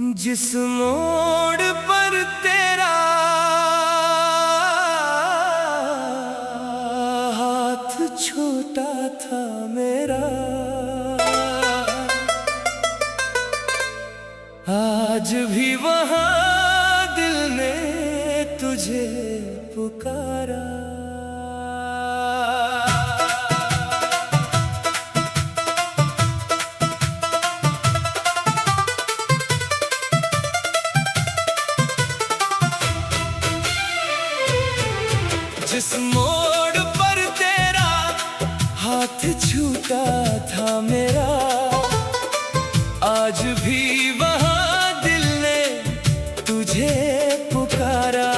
जिस मोड़ पर तेरा हाथ छूटा था मेरा, आज भी वहाँ दिल ने तुझे पुकारा। जिस मोड़ पर तेरा हाथ छूटा था मेरा, आज भी वहाँ दिल ने तुझे पुकारा।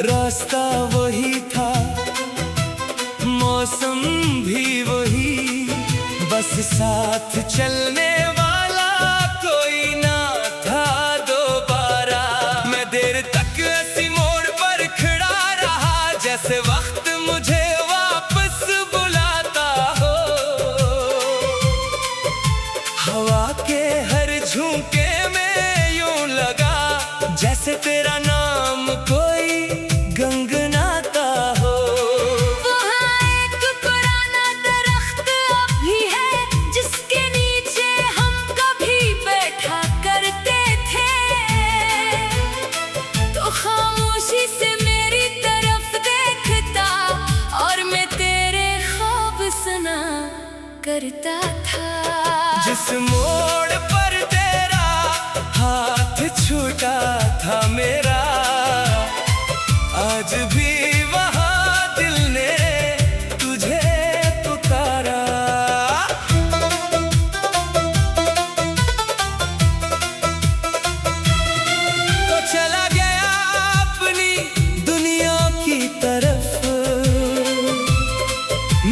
रास्ता वही था, मौसम भी वही, बस साथ चलने वाला कोई ना था दोबारा। मैं देर तक ऐसी मोड़ पर खड़ा रहा, जैसे वक्त मुझे वापस बुलाता हो। हवा के हर झोंके में यूं लगा, जैसे तेरा नाम कोई गुनगुनाता हो। वहाँ एक पुराना दरख्त अब भी है, जिसके नीचे हम कभी बैठा करते थे। तो खामोशी से मेरी तरफ देखता, और मैं तेरे ख्वाब सुना करता था। जिस मोड़ पर तेरा हाथ छूटा था मेरा, आज भी वहाँ दिल ने तुझे पुकारा। तो चला गया अपनी दुनिया की तरफ,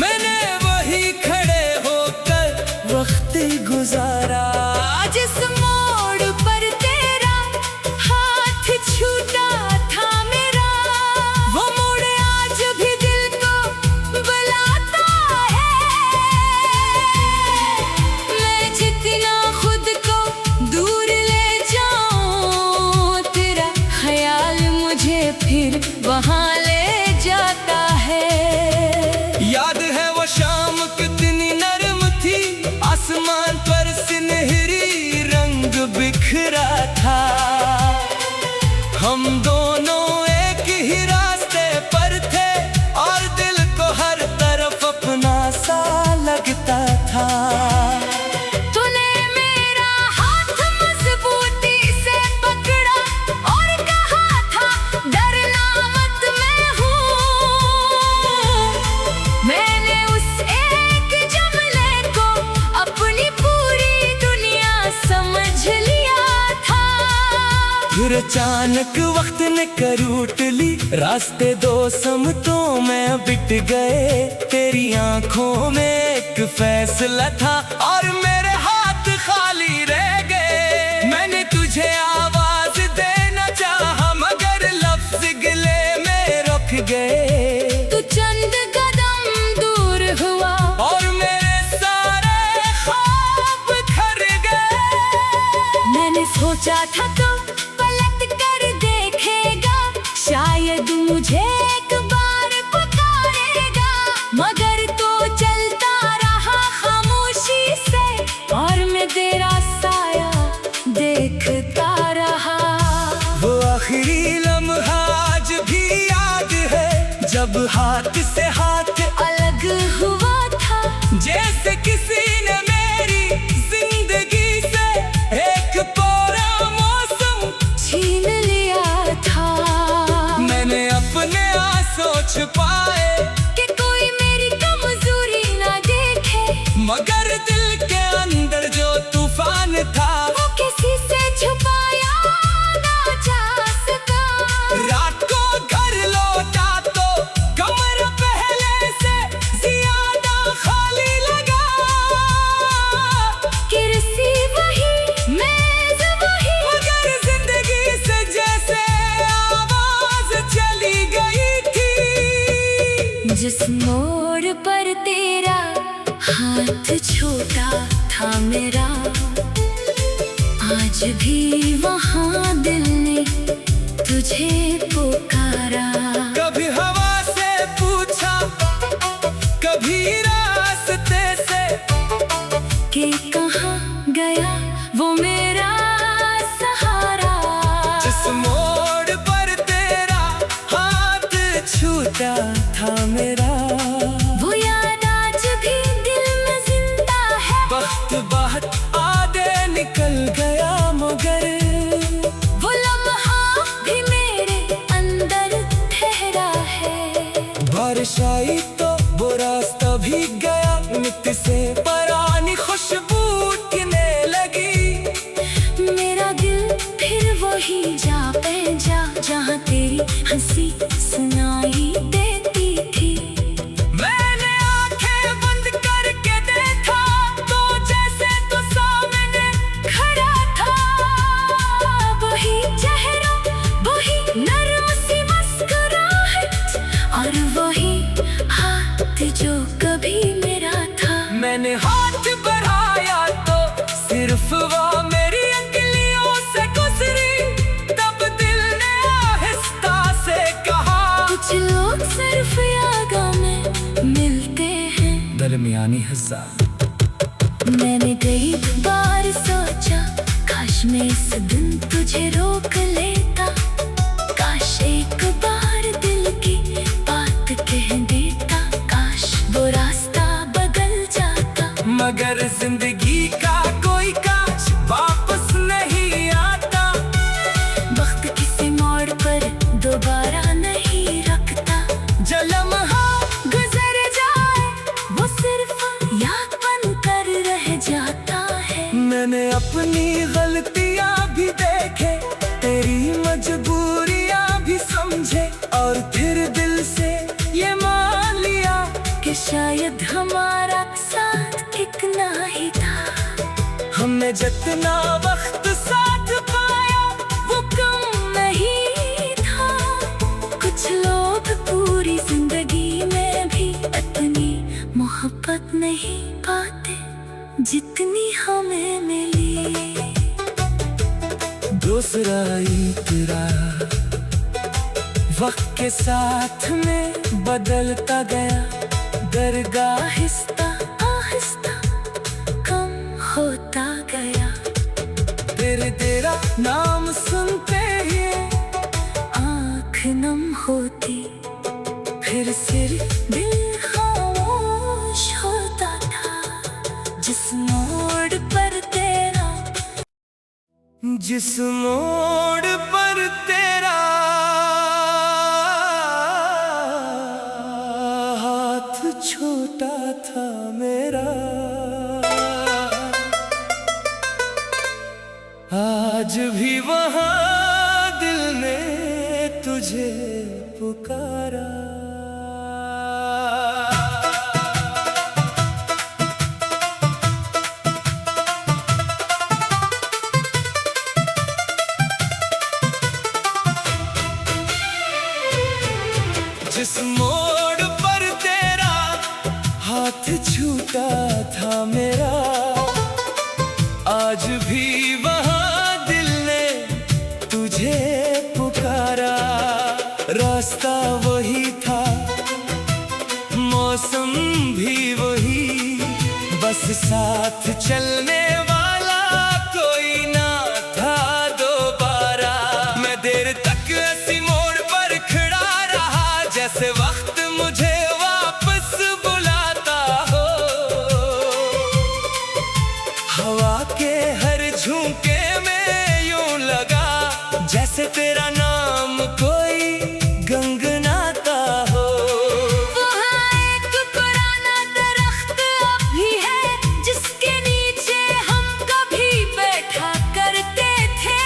मैंने वही खड़े होकर वक्त गुजारा। जिस मोड़ पर तेरा हाथ छूटा था मेरा, वो मोड़ आज भी दिल को बुलाता है। मैं जितना खुद को दूर ले जाऊं, तेरा ख्याल मुझे फिर वहाँ ले जाता है। याद है वो शाम कितनी नरम थी, आसमान पर सुनहरी रंग बिखरा था। हम दोनों एक ही रास्ते पर थे, और दिल को हर तरफ अपना सा लगता था। तूने मेरा हाथ मजबूती से पकड़ा और कहा था, डरना मत, मैं हूँ। मैंने उस एक जुमले को अपनी पूरी दुनिया समझ लिया था। फिर अचानक वक्त ने करवट ली, रास्ते दो समतों में बिट गए। तेरी आंखों में एक फैसला था, और मेरे हाथ खाली रह गए। मैंने तुझे आवाज देना चाहा, मगर लफ्ज गिले में रुक गए। तू चंद कदम दूर हुआ, और मेरे सारे ख्वाब खर गए। मैंने सोचा था तो पलट कर देखेगा, शायद मुझे एक बार पुकारेगा। मगर तो चलता रहा खामोशी से, और मैं तेरा साया देखता रहा। वो आखिरी लम्हा आज भी याद है, जब हाथ से हाथ अलग हुआ था, जैसे किसी ने मेरी जिंदगी से एक पूरा मौसम छीन लिया था। मैंने अपने आंसू छुपाए कि कोई मेरी कमजोरी ना देखे, मगर दिल के अंदर जो तूफान था, वो किसी से छुपाया ना जा सका। रात को घर लौटा तो कमरा पहले आज भी वहाँ दिल ने तुझे पुकारा। कभी हवा से पूछा, कभी रास्ते से, कि कहाँ गया वो मेरा सहारा। जिस मोड़ पर तेरा हाथ छूटा था मेरा, वो याद आज भी दिल में जिंदा है। वक्त बाद आधे निकल गया मगर वो लम्हा भी मेरे अंदर ठहरा है। बारिश आई तो वो रास्ता भीग गया, मिट्टी से पुरानी खुशबू उठने लगी। मेरा दिल फिर वही जा पे जा, जहाँ तेरी हंसी सुनाई देती थी। मैंने आंखें बंद करके देखा तो जैसे तो सामने खड़ा था वही चेहरा, वही नर्म सी मुस्कुराहट, और वही हाथ जो कभी मेरा था। मैंने हाथ बढ़ाया तो सिर्फ वो मेरी अंगुलियों से गुजरी। तब दिल ने आहिस्ता से कहा, कुछ लोग सिर्फ यादों में मिलते हैं। दरमियानी हिस्सा। मैंने कई बार सोचा, काश मैं इस दिन तुझे रोक लेता। काश एक बार दिल की बात कह देता। काश वो रास्ता बदल जाता। मगर जिंदगी का कोई काश वापस नहीं आता। वक्त किसी मोड़ पर दोबारा नहीं रखता। जो लम्हा गुजर जाए वो सिर्फ याद बन कर रह जाता है। मैंने अपनी गलतियां भी देखे, तेरी मजबूरियां भी समझे, और फिर दिल से ये मान लिया कि शायद हमारा साथ कितना ही था। हमने जितना वक्त साथ पाया वो कम नहीं था। कुछ लोग पूरी जिंदगी में भी इतनी मोहब्बत नहीं पाते जितनी हमें मिली। दूसरा तेरा वक्त के साथ में बदलता गया। दरगाह आहिस्ता आहिस्ता कम होता गया। फिर तेरा नाम सुनते ही आँख नम होती, फिर सिर्फ दिल खामोश होता था। जिस मोड़ पर तेरा, जिस मोड़ पर तेरा हाथ छोटा था मेरा, आज भी वहाँ दिल ने तुझे पुकारा। जिस मोड़ पर तेरा हाथ छूटा था मेरा, आज भी वहाँ दिल ने तुझे पुकारा। रास्ता वही था, मौसम भी वही, बस साथ चलने वाला कोई ना था दोबारा। मैं देर तक ऐसी मोड़ पर खड़ा रहा, जैसे वक्त मुझे वापस बुलाता हो। हवा के हर झोंके में यूं लगा जैसे तेरा नाम कोई गंगनाता हो। वहाँ एक पुराना दरख्त अब भी है, जिसके नीचे हम कभी बैठा करते थे।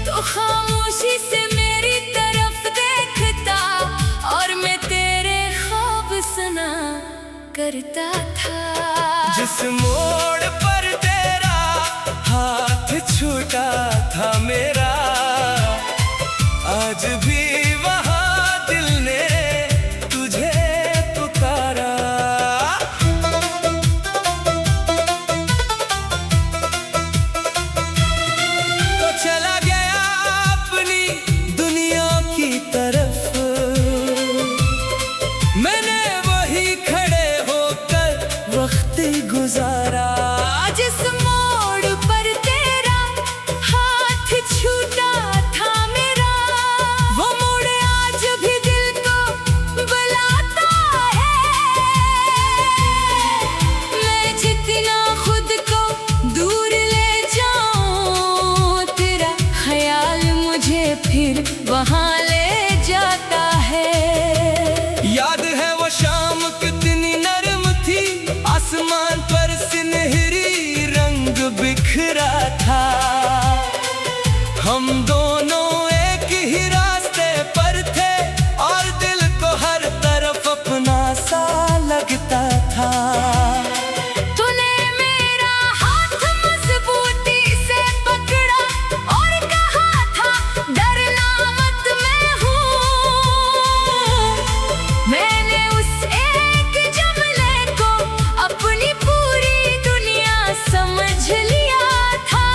तो खामोशी से मेरी तरफ देखता, और मैं तेरे ख्वाब सुना करता था। जिस मोड़ पर तेरा हाथ छूटा था मेरा, आज भी वहाँ दिल ने तुझे पुकारा। हम दोनों एक ही रास्ते पर थे और दिल को हर तरफ अपना सा लगता था। तूने मेरा हाथ मजबूती से पकड़ा और कहा था डरना मत, मैं हूँ। मैंने उस एक जुमले को अपनी पूरी दुनिया समझ लिया था।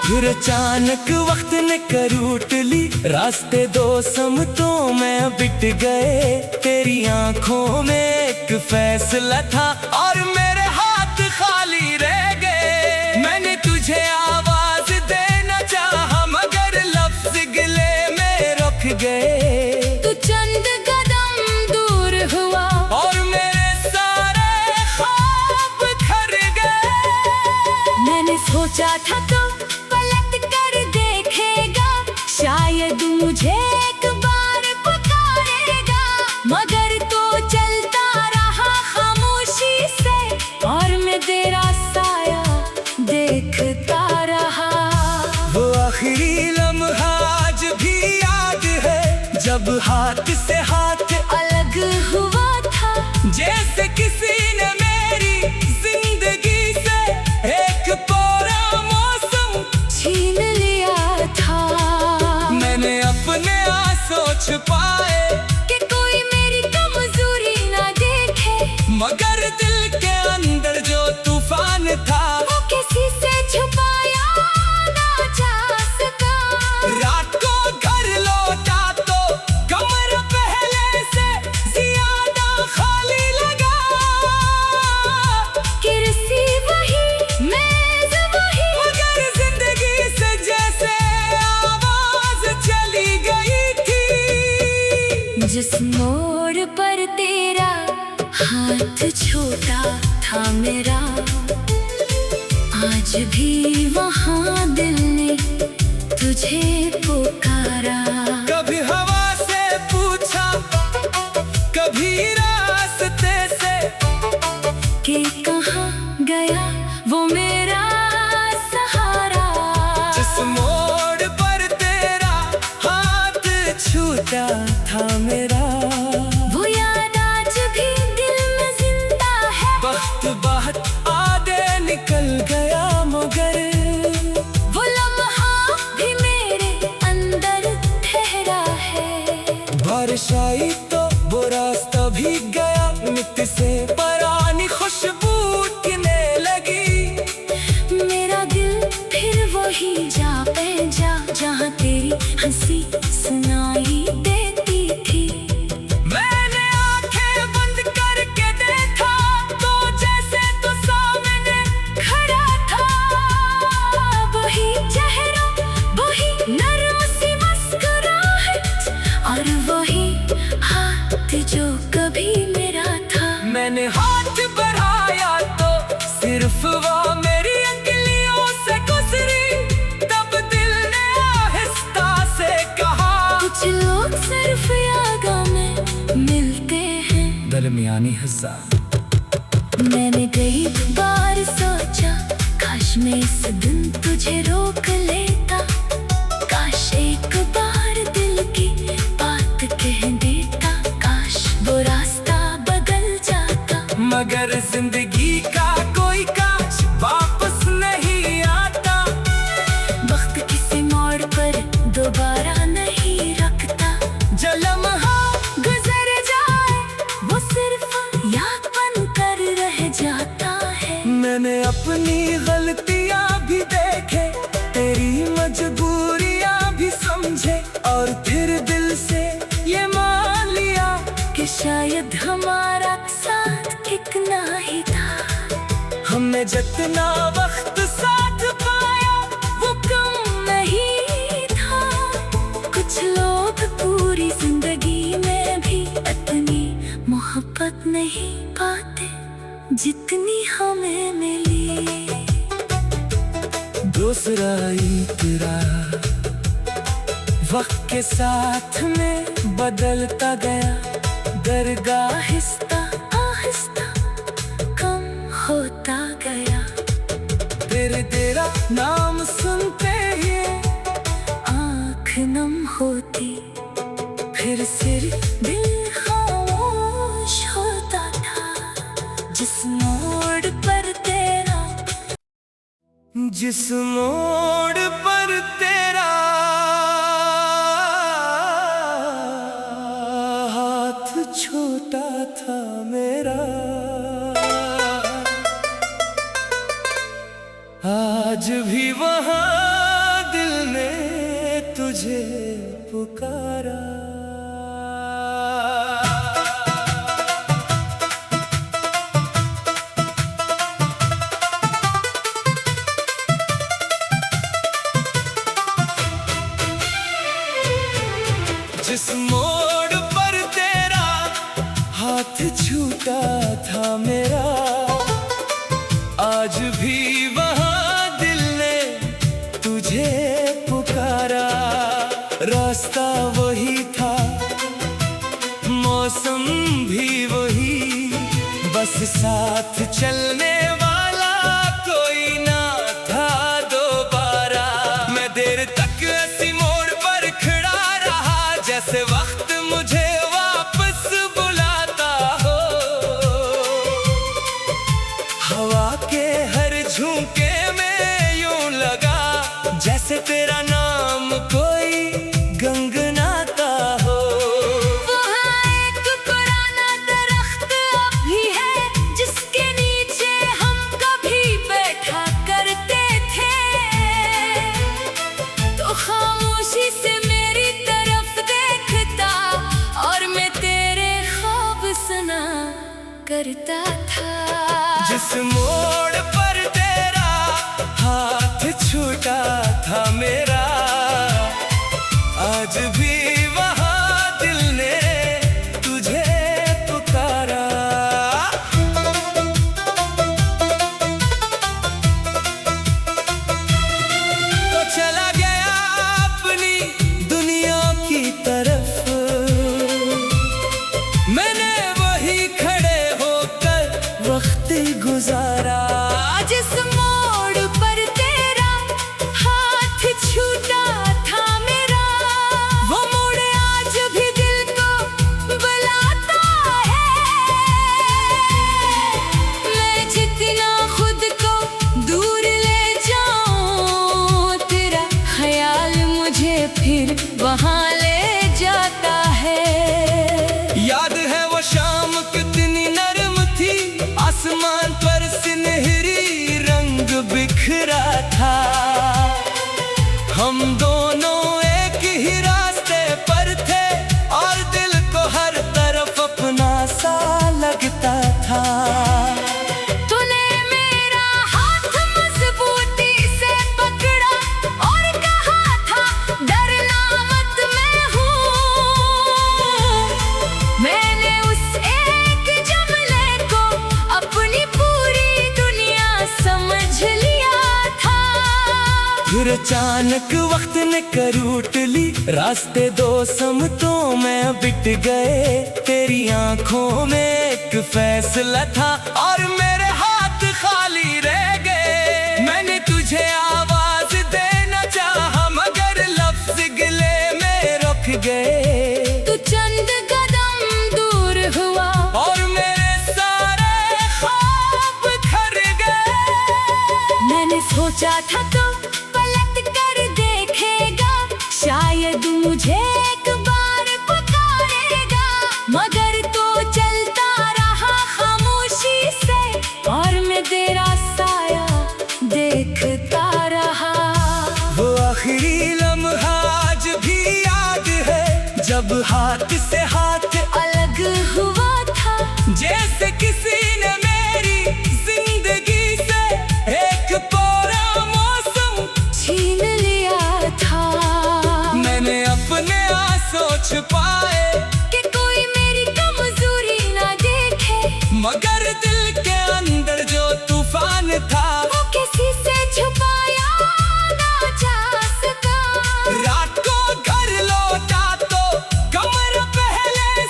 फिर अचानक वक्त ने करूट ली, रास्ते दो समतों में बिट गए। तेरी आंखों में एक फैसला था और मेरे हाथ खाली रह गए। मैंने तुझे आवाज देना चाहा मगर लफ्ज गिले में रुक गए। तू चंद कदम दूर हुआ और मेरे सारे ख्वाब खर गए। मैंने सोचा था तो पलट कर देखेगा, शायद मुझे एक बार पुकारेगा। मगर तो चलता रहा खामोशी से और मैं तेरा साया देखता रहा। वो आखिरी लम्हा आज भी याद है जब हाथ से हाथ अलग हुआ था, जैसे किसी ने मेरी जिंदगी से एक पूरा मौसम छीन लिया था। मैंने अपने आंसू छुपाए कि कोई मेरी कमजोरी ना देखे, मगर दिल के अंदर जो तूफान था वो किसी से छुपाया ना जा सका। रात को घर लौटा तो कमरा पहले से ज्यादा खाली लगा। कुर्सी वही, मेज वही, मगर जिंदगी से जैसे आवाज चली गई थी। जिस मोड़ पर तेरा हाथ छोटा था मेरा, आज भी वहाँ दिल ने तुझे पुकारा। कभी हवा से पूछा कभी रास्ते से कि कहाँ गया वो मेरा सहारा। जिस मोड़ पर तेरा हाथ छूटा था मेरा, वो याद आज भी दिल में जिंदा है। वक्त बहुत आगे निकल गया मगर वो लम्हा भी मेरे अंदर ठहरा है। बारिश आई तो वो रास्ता भीग गया, मिट्टी से पुरानी खुशबू उठने लगी। मेरा दिल फिर वही जा पे जा जहाँ तेरी हंसी सुनाई देती थी। मैंने आंखें बंद करके देखा तो जैसे तो सामने खड़ा था वही चेहरा, वही नर्म सी मुस्कुराहट और वही हाथ जो कभी मेरा था। मैंने हाथ बढ़ाया तो सिर्फ वो मेरी अंगुलियों से गुजरी। तब दिल ने आहिस्ता से कहा, कुछ लोग सिर्फ यादों में मिलते हैं। दरमियानी हिस्सा। मैंने कई बार सोचा काश मैं इस दिन तुझे रोक लेता, काश एक बार दिल की बात कह देता, काश वो रास्ता बदल जाता। मगर जिंदगी का कोई काश वापस नहीं आता। वक्त किसी मोड़ पर दोबारा नहीं रखता। जो लम्हा गुजर जाए वो सिर्फ याद बन कर रह जाता है। मैंने अपनी गलतियां भी देखे, तेरी मजबूरियां भी समझे और फिर दिल से ये मान लिया कि शायद हमारा साथ एक ना ही था। हमने जितना वक्त साथ पाया वो कम नहीं था। कुछ लोग पूरी जिंदगी में भी इतनी मोहब्बत नहीं पाते जितनी हमें मिली। दूसरा इतरा वक्त के साथ में बदलता गया, दरगाह आहिस्ता आहिस्ता कम होता गया। तेरा नाम सुनते ही नम होती, फिर सिर्फ दिल खामोश होता था। जिस मोड़ पर तेरा, जिस मोड़ पर तेरा हाथ छोटा था मेरा, आज भी वहाँ दिल ने तुझे पुकारा। जिस मोड़ पर तेरा हाथ छूटा था मेरा, आज भी वहाँ दिल ने तुझे पुकारा। रास्ता वही था, मौसम भी वही, बस साथ चलने वाला कोई ना था दोबारा। मैं देर तक ऐसी मोड़ पर खड़ा रहा, जैसे वक्त मुझे वापस बुलाता हो। हवा के हर झोंके में यूं लगा, जैसे तेरा नाम कोई गंगनाता हो। वहाँ एक पुराना दरख्त अब भी है, जिसके नीचे हम कभी बैठा करते थे। तो खामोशी से मेरी तरफ देखता, और मैं तेरे ख्वाब सुना करता था। जिस मोड़ पर तेरा हाथ छूटा था मेरा, आज भी वहाँ दिल ने तुझे पुकारा। तो चला गया अपनी दुनिया की तरफ, मैंने वही खड़े होकर वक्त गुजारा। जिस मोड़ पर तेरा हाथ छूटा था मेरा, वो मोड़ आज भी दिल को बुलाता है। मैं जितना खुद को दूर ले जाऊं, तेरा ख्याल मुझे फिर वहाँ ले जाता है। याद है वो शाम कितनी नरम थी, आसमान पर सुनहरी रंग बिखरा था। हम दोनों एक ही रास्ते पर थे, और दिल को हर तरफ अपना सा लगता था। तूने मेरा हाथ मजबूती से पकड़ा, और कहा था डरना मत, मैं हूँ। मैंने उस एक जुमले को अपनी पूरी दुनिया समझ लिया था। फिर अचानक वक्त ने करूट ली, रास्ते दो समतों में बिट गए। तेरी आंखों में एक फैसला था, और मेरे हाथ खाली रह गए। मैंने तुझे आवाज देना चाहा, मगर लफ्ज गिले में रुक गए। तू चंद कदम दूर हुआ, और मेरे सारे ख्वाब खर गए। मैंने सोचा था तो पलट कर देखेगा, शायद मुझे एक बार पुकारेगा। मगर तो चलता रहा खामोशी से, और मैं तेरा साया देखता रहा। वो आखिरी लम्हा आज भी याद है, जब हाथ से हाथ अलग हुआ था, जैसे किसी ने मेरी जिंदगी से एक पूरा मौसम छीन लिया था। मैंने अपने आंसू छुपाए कि कोई मेरी कमजोरी ना देखे, मगर दिल के अंदर जो तूफान था वो किसी से छुपाया ना जा सका। रात को घर लौटा तो कमर पहले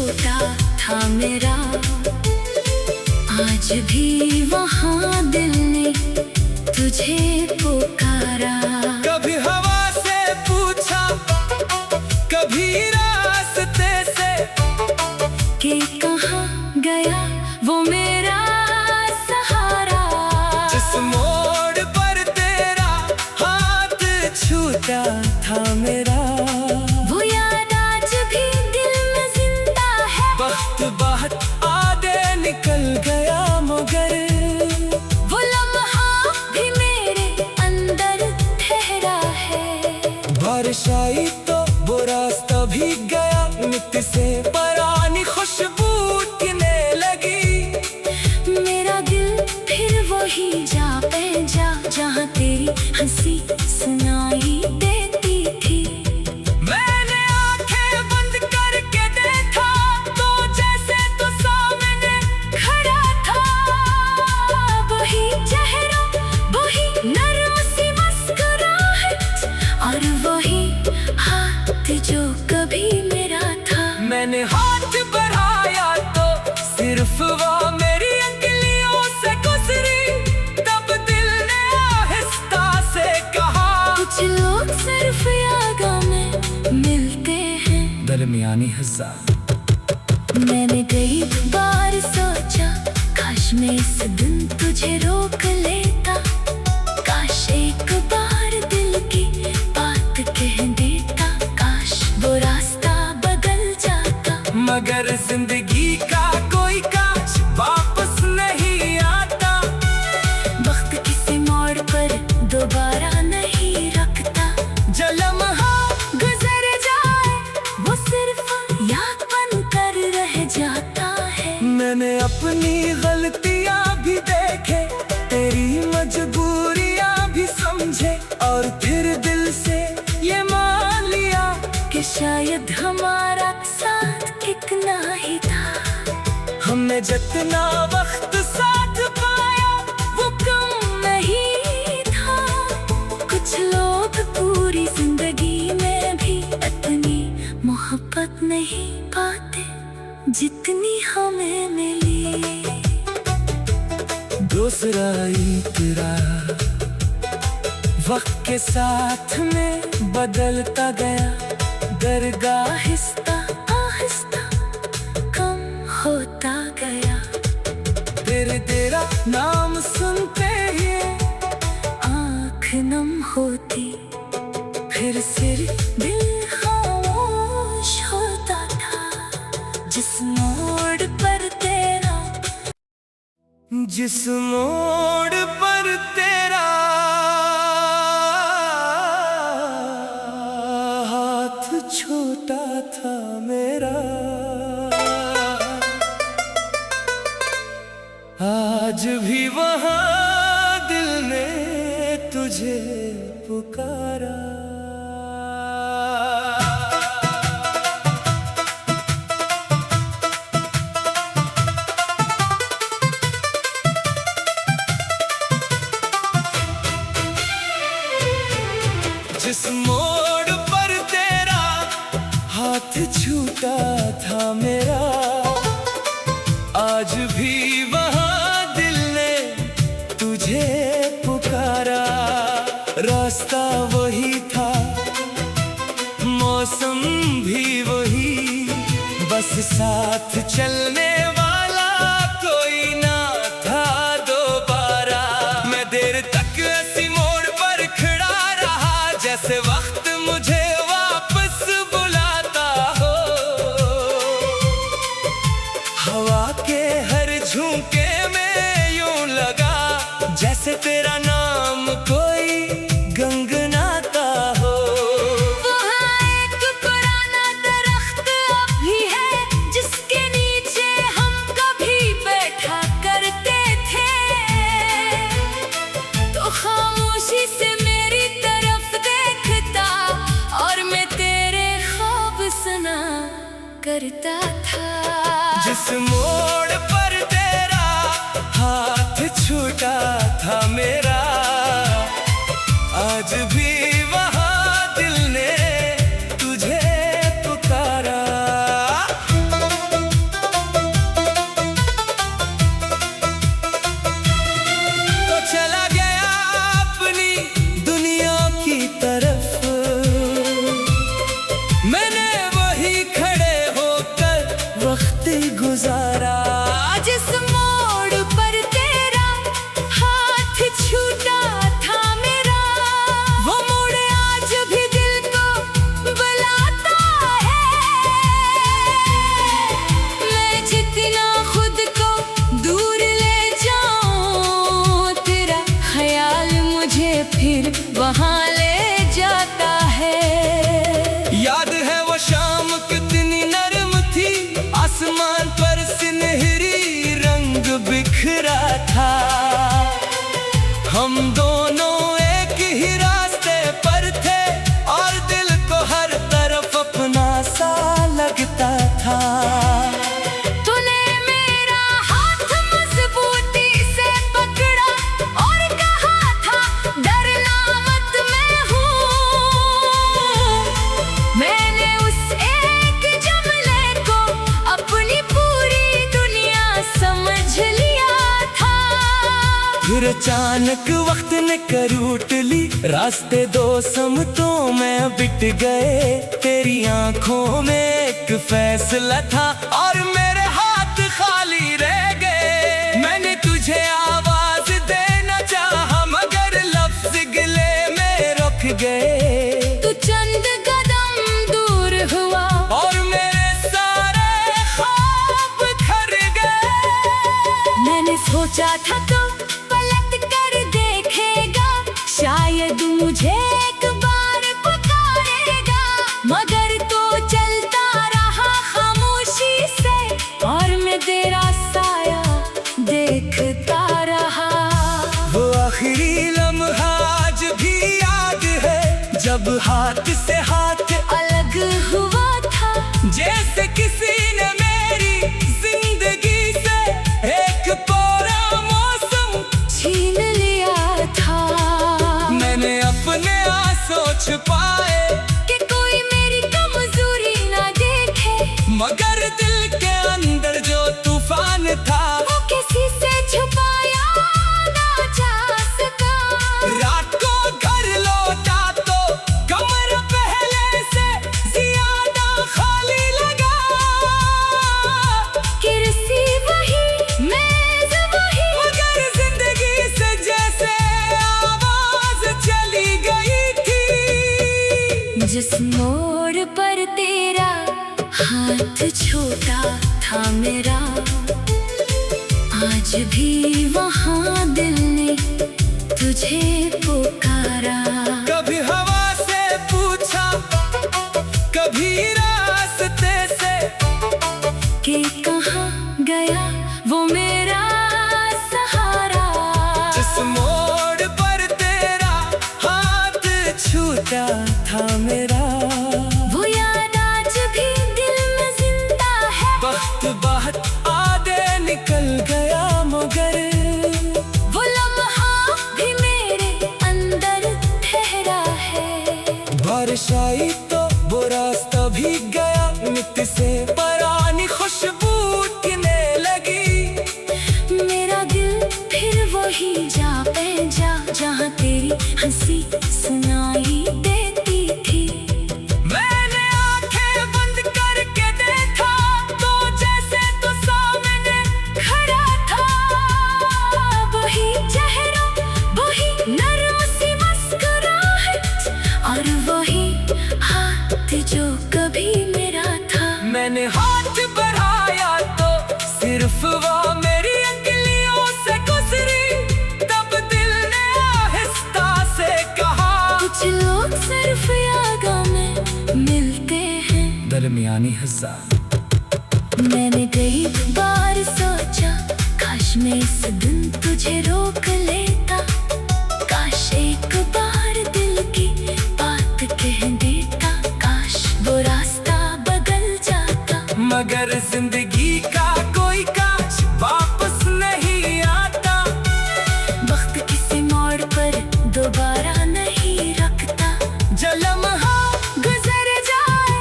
छोटा था मेरा, आज भी वहाँ दिल ने तुझे पुकारा। कभी हवा से पूछा, कभी रास्ते से, कि कहाँ गया वो मेरा सहारा। जिस मोड़ पर तेरा हाथ छूटा था मेरा, वो याद आज भी दिल में जिंदा है। वक्त बहुत आगे निकल गया मगर वो लम्हा भी मेरे अंदर ठहरा है। बारिश आई तो वो रास्ता भीग गया, मिट्टी से पुरानी खुशबू उठने लगी। मेरा दिल फिर वही जा पे जा, जहाँ तेरी हंसी सुनाई देती थी। मैंने आंखें बंद करके देखा तो जैसे तो सामने खड़ा था वही चेहरा, वही नरम सी मुस्कुराहट, और वही हाथ जो कभी मेरा था। मैंने हाथ बढ़ाया तो सिर्फ वो मेरी अंगुलियों से गुजरी। तब दिल ने आहिस्ता से कहा, कुछ लोग सिर्फ यादों में मिलते हैं। दरमियानी हिस्सा। मैंने कई बार सोचा, काश मैं इस दिन तुझे रोक लेता। काश एक बार दिल की बात कह देता। काश वो रास्ता बदल जाता। मगर जिंदगी का कोई काश वापस नहीं आता। वक्त किसी मोड़ पर दोबारा नहीं रखता। जो लम्हा गुजर जाए वो सिर्फ याद बन कर रह जाता है। मैंने अपनी गलतियां भी देखे, तेरी मजबूरियां भी समझे, और फिर दिल से ये मान लिया कि शायद हमारा साथ कितना ही था। हमने जितना वक्त साथ पाया वो कम नहीं था। कुछ लोग पूरी जिंदगी में भी इतनी मोहब्बत नहीं पाते जितनी हमें मिली। दूसरा इकरार वक्त के साथ में बदलता गया। दरगाह आहिस्ता आहिस्ता कम होता गया। तेरे तेरा नाम सुनते ही आँख नम होती, फिर सिर दिल खामोश होता था। जिस मोड़ पर तेरा, जिस मोड़ पर तेरा हाथ छोटा था मेरा, आज भी वहाँ दिल ने तुझे पुकारा। जिस मोड़ पर तेरा हाथ छूटा था मेरा, आज भी वहाँ दिल ने तुझे पुकारा। रास्ता वही था, मौसम भी वही, बस साथ चलने वाला कोई ना था दोबारा। मैं देर तक ऐसी मोड़ पर खड़ा रहा, जैसे वक्त मुझे वापस बुलाता हो। हवा के हर झोंके में यूं लगा जैसे तेरा नाम कोई गंगनाता हो। वहाँ एक पुराना दरख्त अब भी है, जिसके नीचे हम कभी बैठा करते थे। तो खामोशी से मेरी तरफ देखता, और मैं तेरे ख्वाब सुना करता था। जिस मोड़ पर तेरा हाथ छूटा था मेरा, आज भी वहाँ दिल ने तुझे पुकारा। वहाँ ले जाता है। याद है वो शाम कितनी नरम थी, आसमान पर सुनहरी रंग बिखरा था। हम दोनों एक ही रास्ते पर थे और दिल को हर तरफ अपना सा लगता था। तूने मेरा हाथ मजबूती से पकड़ा और कहा था डरना मत, मैं हूँ। मैंने उस एक जुमले को अपनी पूरी दुनिया समझ लिया था। फिर अचानक वक्त ने करवट ली, रास्ते दो समतों में बिट गए। तेरी आंखों में एक फैसला था और मेरे हाथ खाली रह गए। मैंने तुझे आवाज देना चाहा मगर लफ्ज गिले में रुक गए। तू चंद कदम दूर हुआ और मेरे सारे ख्वाब खर गए। मैंने सोचा था तू पलट कर देखेगा, शायद मुझे एक बार पुकारेगा। मगर तो चलता रहा खामोशी से और मैं तेरा साया देखता रहा। वो आखिरी लम्हा आज भी याद है, जब हाथ से हाथ अलग हुआ था, जैसे किसी ने मेरी जिंदगी से एक पूरा मौसम छीन लिया था। मैंने अपने आंसू छुपाए कि कोई मेरी कमजोरी ना देखे, मगर दिल के अंदर जो तूफान था वो किसी से छुपाया ना जा सका। रात को घर लौटा तो कमरा पहले से ज्यादा खाली लगा। कुर्सी वही, मेज वही, मगर जिंदगी से जैसे आवाज चली गई थी। जिस मोड़ पर तेरा हाथ छोटा था मेरा, आज भी वहाँ दिल ने तुझे पुकारा। कभी हवा से पूछा, कभी रास्ते से, कि कहाँ गया वो मेरा सहारा। जिस मोड़ पर तेरा हाथ छूटा था मेरा, वो याद आज भी दिल में जिंदा है। वक्त बहुत आधे निकल गया मगर वो लम्हा भी मेरे अंदर ठहरा है। बारिश आई तो वो रास्ता भीग गया, मिट्टी से पुरानी खुशबू उठने लगी। मेरा दिल फिर वही जा पे जा, जहाँ तेरी हंसी सुनाई देती थी। मैंने आंखें बंद करके देखा तो जैसे तो सामने खड़ा था वही चेहरा, वही नर्म सी मुस्कुराहट और वही हाथ जो कभी मेरा था। मैंने हाथ बढ़ाया तो सिर्फ वो मेरी अंगुलियों से गुजरी। तब दिल ने आहिस्ता से कहा, कुछ लोग सिर्फ यादों में मिलते हैं। दरमियानी हिस्सा। मैंने कई बार सोचा काश मैं इस दिन तुझे रोक लेता, काश एक बार दिल की बात कह देता, काश वो रास्ता बदल जाता। मगर जिंदगी का कोई काश वापस नहीं आता। वक्त किसी मोड़ पर दोबारा नहीं रखता। जो लम्हा गुजर जाए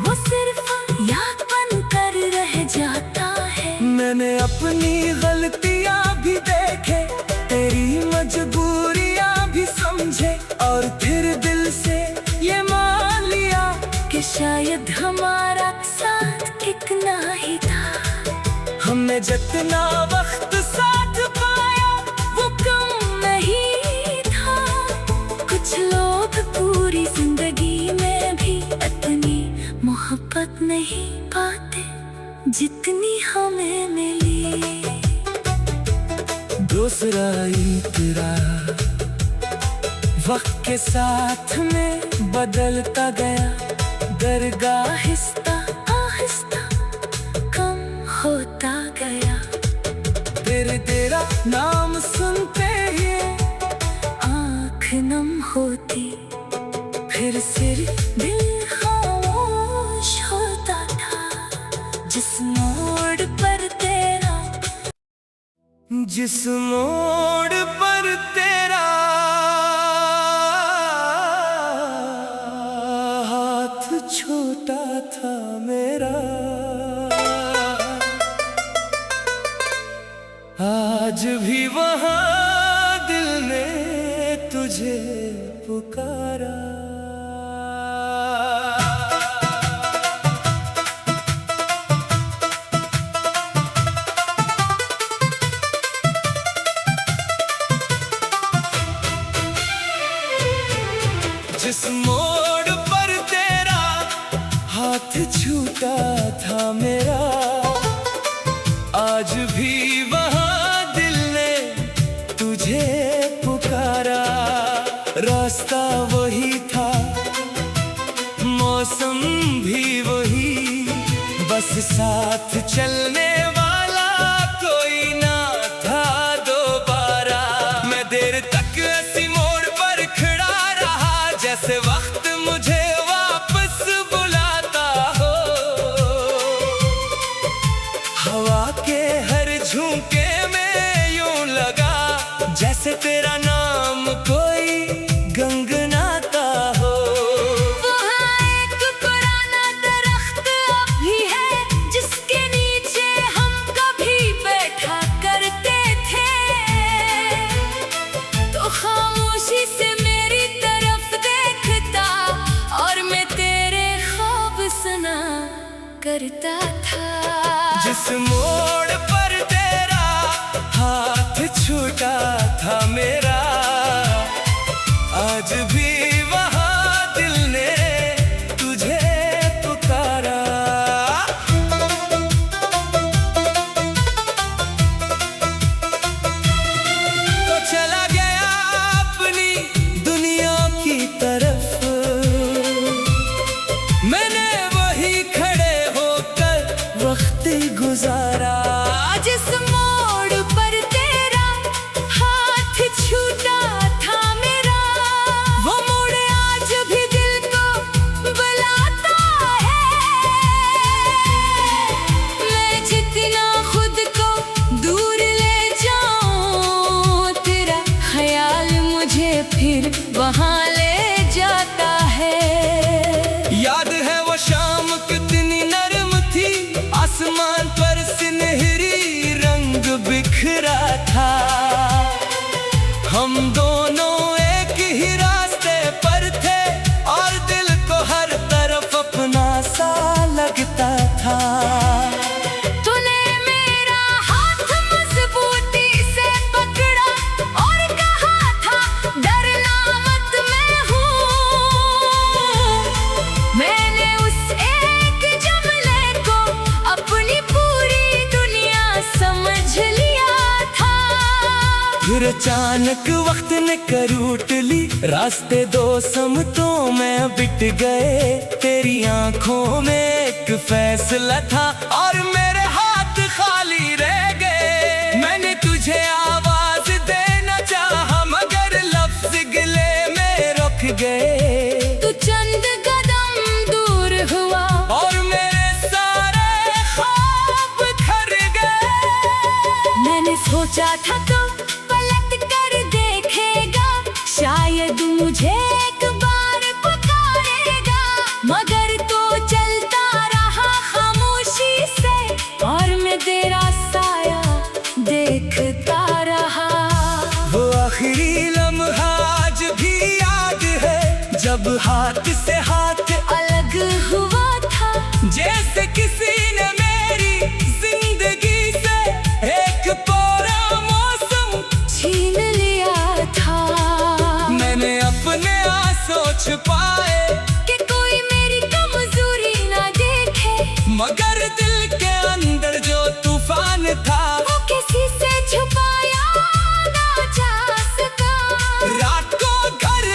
वो सिर्फ याद बन कर रह जाता है। मैंने अपनी गलतियां भी देखे, तेरी मजबूरियां भी समझे और फिर दिल से ये मान लिया कि शायद हमारा साथ इतना ही था। हमने जितना वक्त साथ पाया वो कम नहीं था। कुछ लोग पूरी जिंदगी में भी इतनी मोहब्बत नहीं पाते जितनी हमें मिली। दूसरा इतरा वक्त के साथ में बदलता गया, दरगाह आहिस्ता आहिस्ता कम होता गया। तेरा नाम सुनते ही आँख नम होती, फिर सिर दिल खामोश होता था। जिस मोड़ पर तेरा, जिस मोड़ पर तेरा हाथ छोटा था मेरा, आज भी वहाँ दिल ने तुझे पुकारा। जिस मोड़ पर तेरा हाथ छूटा था मेरा, आज भी वहाँ दिल ने तुझे पुकारा। रास्ता वही था, मौसम भी वही, बस साथ चलने वाला कोई ना था दोबारा। मैं देर तक ऐसी मोड़ पर खड़ा रहा, जैसे वक्त मुझे वापस बुलाता हो। हवा के हर झोंके में यूं लगा, जैसे तेरा नाम कोई गंगनाता हो। वहाँ एक पुराना दरख्त अब भी है, जिसके नीचे हम कभी बैठा करते थे। तो खामोशी से मेरी तरफ देखता, और मैं तेरे ख्वाब सुना करता था। जिस मोड़ पर तेरा हाथ छूटा था मेरा, आज भी वहाँ दिल ने तुझे पुकारा। तो चला गया अपनी दुनिया की तरफ, मैंने वही खड़े होकर वक्त गुजारा। जिस मोड़ पर तेरा हाथ छूटा था मेरा, वो मोड़ आज भी दिल को बुलाता है। मैं जितना खुद को दूर ले जाऊं, तेरा ख्याल मुझे फिर वहाँ ले जाता है। याद है वो शाम कितनी नरम थी, आसमान पर सुनहरी रंग बिखरा था। हम दोनों एक ही रास्ते पर थे, और दिल को हर तरफ अपना सा लगता था। तूने मेरा हाथ मजबूती से पकड़ा और कहा था, डरना मत, मैं हूँ। मैंने उस एक जुमले को अपनी पूरी दुनिया समझ लिया था। फिर अचानक वक्त ने करवट ली, रास्ते दो समतों में बिट गए। तेरी आंखों में एक फैसला था, और मेरे हाथ खाली रह गए। मैंने तुझे आवाज देना चाहा, मगर लफ्ज गिले में रुक गए। तू चंद कदम दूर हुआ, और मेरे सारे ख्वाब खर गए। मैंने सोचा था तो पलट कर देखेगा, शायद मुझे एक बार पुकारेगा। मगर तो चलता रहा खामोशी से, और मैं तेरा साया देखता रहा। वो आखिरी लम्हा आज भी याद है, जब हाथ से हाथ अलग हुआ था, जैसे किसी ने मेरी जिंदगी से एक पूरा मौसम छीन लिया था। मैंने अपने आंसू छुपाए कि कोई मेरी कमजोरी ना देखे, मगर दिल के अंदर जो तूफान था वो किसी से छुपाया ना जा सका। रात को घर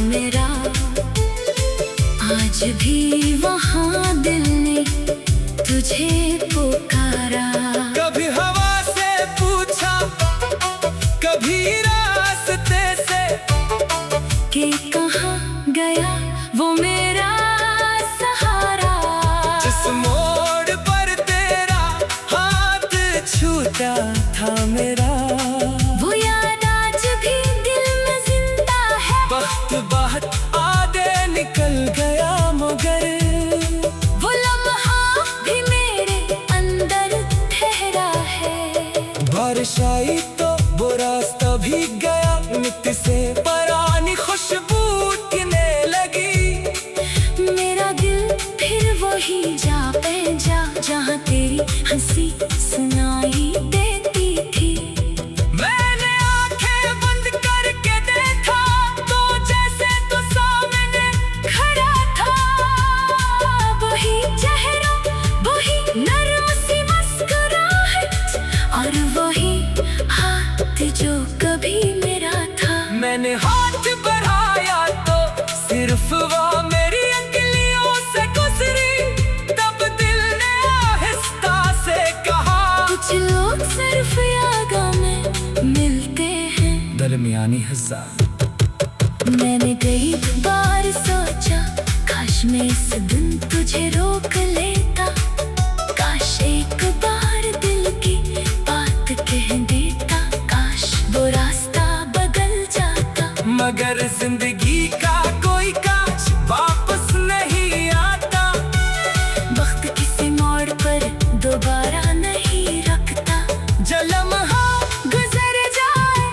मेरा, आज भी वहाँ दिल ने तुझे पुकारा। कभी हवा से पूछा, कभी रास्ते से, कि कहाँ गया वो मेरा सहारा। जिस मोड़ पर तेरा हाथ छूटा था मेरा, वो याद आज भी दिल में जिंदा है। वक्त बहुत आगे निकल गया मगर वो लम्हा भी मेरे अंदर ठहरा है। बारिश आई तो वो रास्ता भीग गया, मिट्टी से पुरानी खुशबू उठने लगी। मेरा दिल फिर वही जा पे जा, जहाँ तेरी हंसी सुनाई देती थी। मैंने आंखें बंद करके देखा तो जैसे तो सामने खड़ा था। वही चेहरा, वही नर्म सी मुस्कुराहट, और वही हाथ जो कभी मेरा था। मैंने हाथ बढ़ाया तो सिर्फ वो मेरी अंगुलियों से गुजरी। तब दिल ने आहिस्ता से कहा, कुछ लोग सिर्फ यादों में मिलते हैं। दरमियानी हिस्सा। मैंने कई बार सोचा, काश मैं इस दिन तुझे रोक लेता। काश एक बार दिल की बात कह देता। काश वो रास्ता बदल जाता। मगर जिंदगी का कोई काश वापस नहीं आता। वक्त किसी मोड़ पर दोबारा नहीं रखता। जो लम्हा गुजर जाए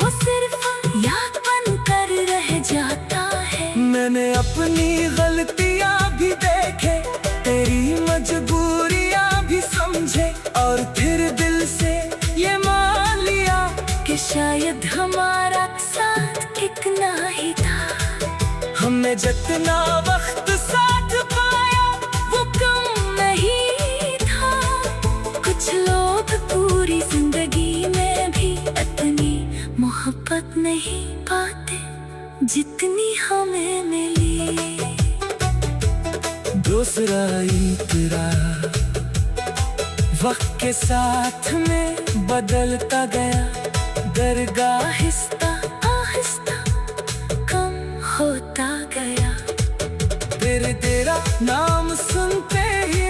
वो सिर्फ याद बन कर रह जाता है। मैंने अपनी गलतियां भी देखे, तेरी मजबूरियां भी समझे, और फिर दिल से ये मान लिया कि शायद हमारा साथ कितना ही था। हमने जितना वक्त साथ पाया वो कम नहीं था। कुछ लोग पूरी जिंदगी में भी इतनी मोहब्बत नहीं पाते जितनी हमें मिली। दूसरा इतरा वक्त के साथ में बदलता गया। दरगाह आहिस्ता आहिस्ता कम होता गया। तेरे तेरा नाम सुनते ही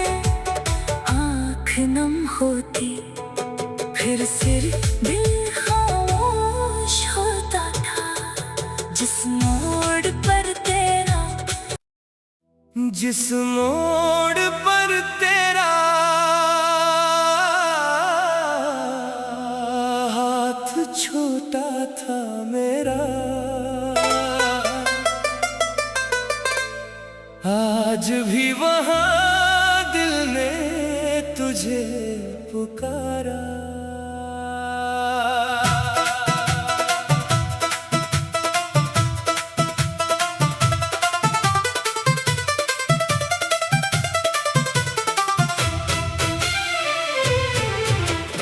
आँख नम होती, फिर सिर्फ दिल खामोश होता था। जिस मोड़ पर तेरा, जिस मोड़ पर तेरा हाथ छोटा था मेरा, आज भी वहाँ दिल ने तुझे पुकारा।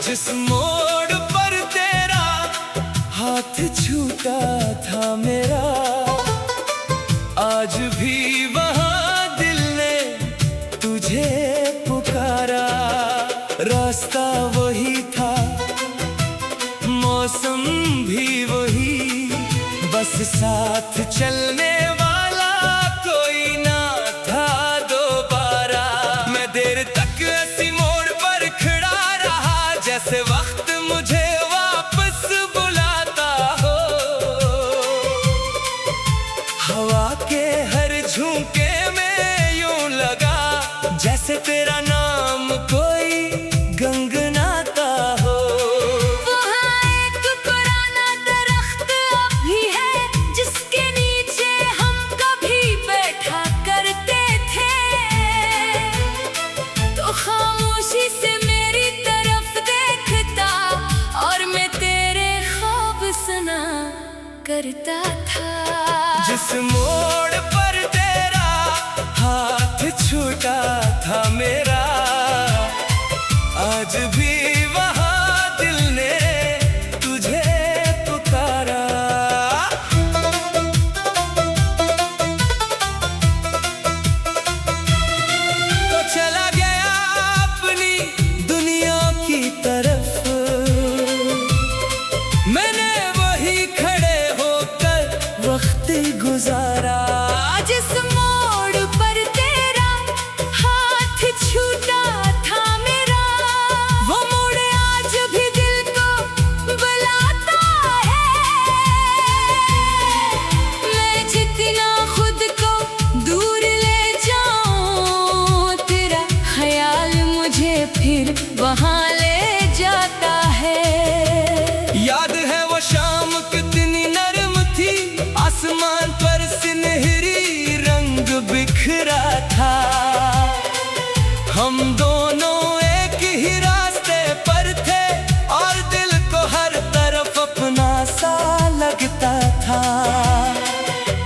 जिस मोड़ पर तेरा हाथ छूटा था मेरा, आज भी वहाँ दिल ने तुझे पुकारा। रास्ता वही था, मौसम भी वही, बस साथ चलने वाला कोई ना था दोबारा। मैं देर तक ऐसी मोड़ पर खड़ा रहा, जैसे वक्त मुझे वापस बुलाता हो। हवा के हर झोंके में यूं लगा जैसे तेरा नाम कोई गंगनाता हो। वहाँ एक पुराना दरख्त अब भी है, जिसके नीचे हम कभी बैठा करते थे। तो खामोशी से मेरी तरफ देखता, और मैं तेरे ख्वाब सुना करता था। जिस मोड़ पर तेरा हाथ छूटा था मेरा, आज भी वहाँ दिल ने तुझे पुकारा। फिर वहाँ ले जाता है। याद है वो शाम कितनी नरम थी, आसमान पर सुनहरी रंग बिखरा था। हम दोनों एक ही रास्ते पर थे और दिल को हर तरफ अपना सा लगता था।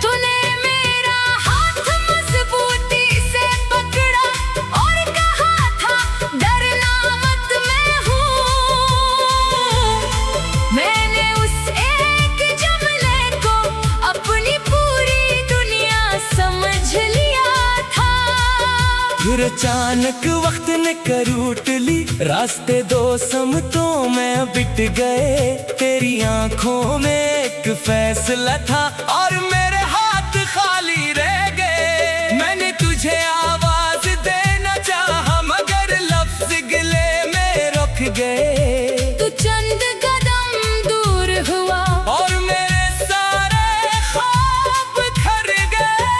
तूने मेरा हाथ मजबूती से पकड़ा और कहा था डरना मत, मैं हूँ। मैंने उस एक जुमले को अपनी पूरी दुनिया समझ लिया था। फिर अचानक वक्त ने करवट ली, रास्ते दो समतों में बिट गए। तेरी आंखों में एक फैसला था और मेरे हाथ खाली रह गए। मैंने तुझे आवाज देना चाहा मगर लफ्ज गिले में रुक गए। तू चंद कदम दूर हुआ और मेरे सारे ख्वाब खर गए।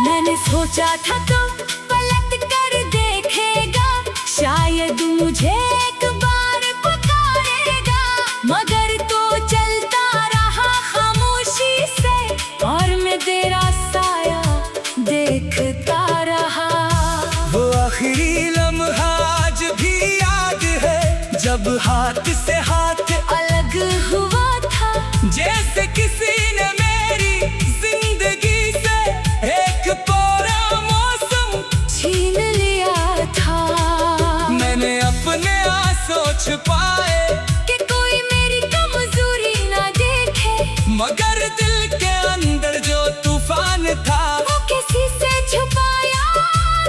मैंने सोचा था तो पलट कर देखेगा, शायद मुझे एक बार पुकारेगा। मगर तो चलता रहा खामोशी से और मैं तेरा साया देखता रहा। वो आखिरी लम्हा आज भी याद है, जब हाथ से हाथ अलग हुआ था, जैसे किसी ने मेरी जिंदगी से एक पूरा मौसम छीन लिया था। मैंने अपने आंसू छुपाए कि कोई मेरी कमजोरी ना देखे, मगर दिल के अंदर जो तूफान था वो किसी से छुपाया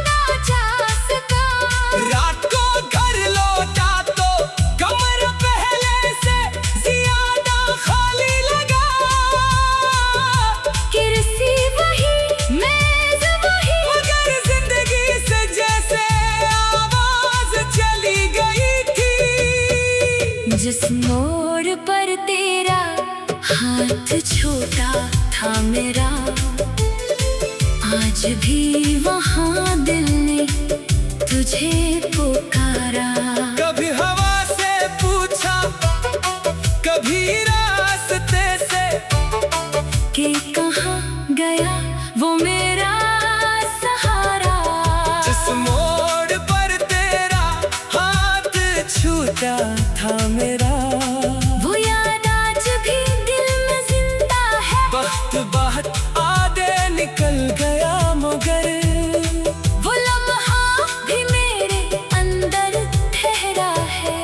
ना जा सका। रात को घर लौटा तो कमरा पहले से ज्यादा खाली लगा। कुर्सी वही, मेज वही, मगर जिंदगी से जैसे आवाज चली गई थी। जिस मोड़ पर तेरा हाथ छोटा था मेरा, आज भी वहाँ दिल ने तुझे पुकारा। कभी हवा से पूछा, कभी रास्ते से, कि कहाँ गया वो मेरा सहारा। जिस मोड़ पर तेरा हाथ छूटा था मेरा, वो याद आज भी दिल में जिंदा है। वक्त बहुत आधे निकल गया मगर वो लम्हा भी मेरे अंदर ठहरा है।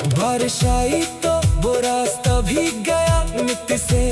बारिश आई तो वो रास्ता भीग गया, मिट्टी से